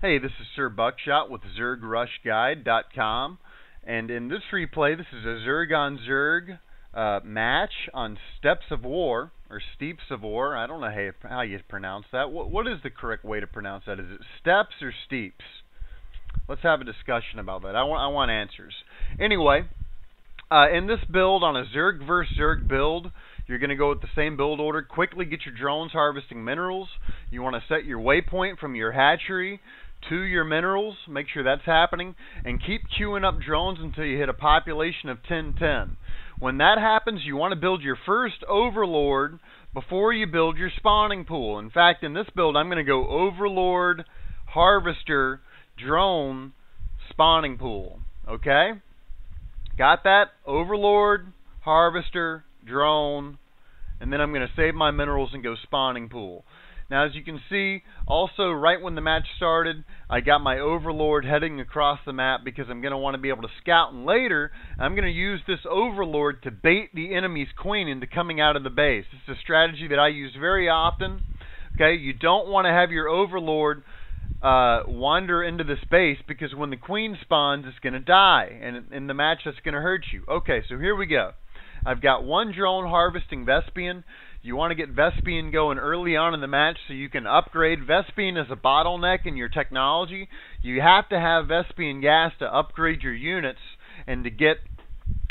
Hey, this is Sir Buckshot with ZergRushGuide.com, and in this replay, this is a Zerg on Zerg match on Steps of War, or Steeps of War. I don't know how you pronounce that. What is the correct way to pronounce that? Is it Steps or Steeps? Let's have a discussion about that. I want answers. Anyway, in this build, on a Zerg versus Zerg build, you're going to go with the same build order. Quickly get your drones harvesting minerals. You want to set your waypoint from your hatchery to your minerals. Make sure that's happening. And keep queuing up drones until you hit a population of 1010. When that happens, you want to build your first overlord before you build your spawning pool. In fact, in this build, I'm going to go overlord, harvester, drone, spawning pool. Okay? Got that? Overlord, harvester, drone, and then I'm going to save my minerals and go spawning pool. Now, as you can see, also right when the match started, I got my overlord heading across the map because I'm going to want to be able to scout, and later I'm going to use this overlord to bait the enemy's queen into coming out of the base. This is a strategy that I use very often. Okay, you don't want to have your overlord wander into this base, because when the queen spawns, it's going to die, and in the match that's going to hurt you. Okay, so here we go. I've got one drone harvesting Vespian. You want to get Vespian going early on in the match so you can upgrade. Vespian is a bottleneck in your technology. You have to have Vespian gas to upgrade your units and to get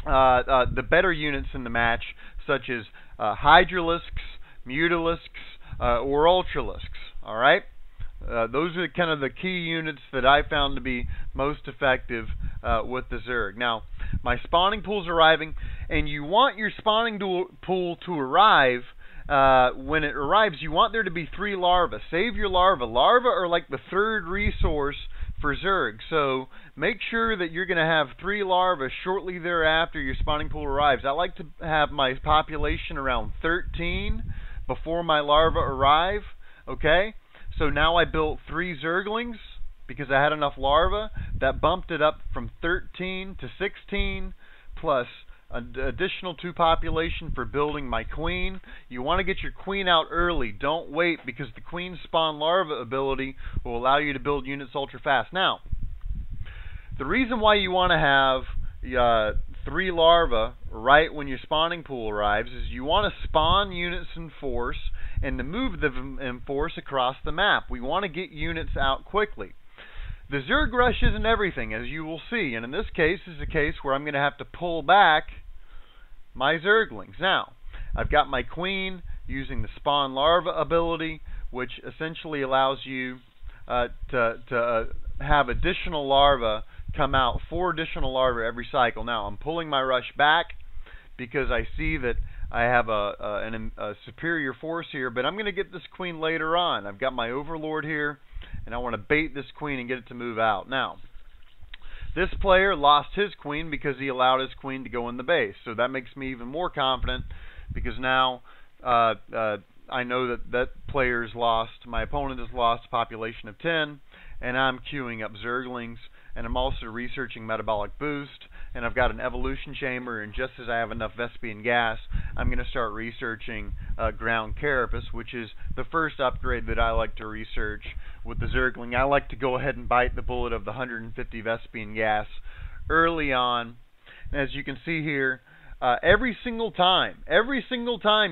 the better units in the match, such as Hydralisks, Mutalisks, or Ultralisks. Alright? Those are kind of the key units that I found to be most effective with the Zerg. Now, my spawning pool's arriving, and you want your spawning pool to arrive. When it arrives, you want there to be 3 larvae. Save your larvae. Larvae are like the third resource for Zerg, so make sure that you're going to have 3 larvae shortly thereafter your spawning pool arrives. I like to have my population around 13 before my larvae arrive. Okay? So now I built 3 Zerglings because I had enough larvae. That bumped it up from 13 to 16, plus an additional 2 population for building my queen. You want to get your queen out early. Don't wait, because the queen spawn larva ability will allow you to build units ultra fast. Now, the reason why you want to have 3 larvae right when your spawning pool arrives is you want to spawn units in force and to move them in force across the map. We want to get units out quickly. The Zerg Rush isn't everything, as you will see, and in this case is a case where I'm going to have to pull back my Zerglings. Now, I've got my queen using the spawn larva ability, which essentially allows you to have additional larvae come out, 4 additional larvae every cycle. Now, I'm pulling my rush back because I see that I have a superior force here, but I'm going to get this queen later on. I've got my overlord here, and I want to bait this queen and get it to move out. Now, this player lost his queen because he allowed his queen to go in the base. So that makes me even more confident, because now I know that player's lost, my opponent has lost a population of 10, and I'm queuing up Zerglings, and I'm also researching metabolic boost, and I've got an evolution chamber, and just as I have enough Vespian gas, I'm going to start researching ground carapace, which is the first upgrade that I like to research with the Zergling. I like to go ahead and bite the bullet of the 150 Vespian gas early on. And as you can see here, every single time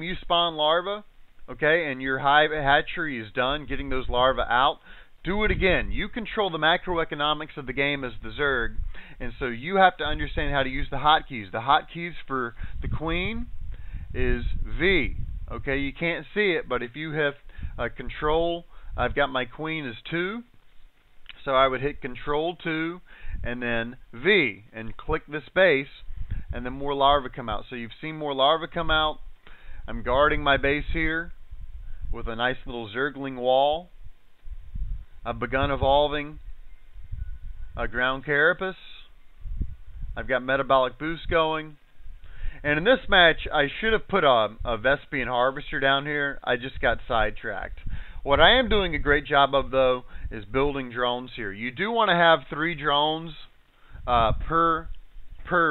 you spawn larvae, okay, and your hive hatchery is done getting those larvae out, do it again. You control the macroeconomics of the game as the Zerg, and so you have to understand how to use the hotkeys. The hotkeys for the queen is V. Okay, you can't see it, but if you have control, I've got my queen as 2, so I would hit control 2 and then V and click this base, and then more larvae come out. So you've seen more larvae come out. I'm guarding my base here with a nice little Zergling wall. I've begun evolving a ground carapace. I've got metabolic boost going. And in this match, I should have put a Vespian harvester down here. I just got sidetracked. What I am doing a great job of, though, is building drones here. You do want to have 3 drones per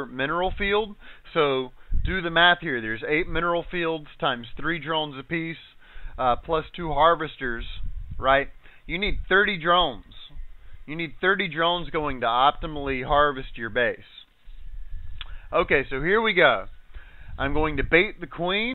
mineral field. So do the math here. There's 8 mineral fields times 3 drones apiece, plus 2 harvesters, right? You need 30 drones. You need 30 drones going to optimally harvest your base. Okay, so here we go. I'm going to bait the queen.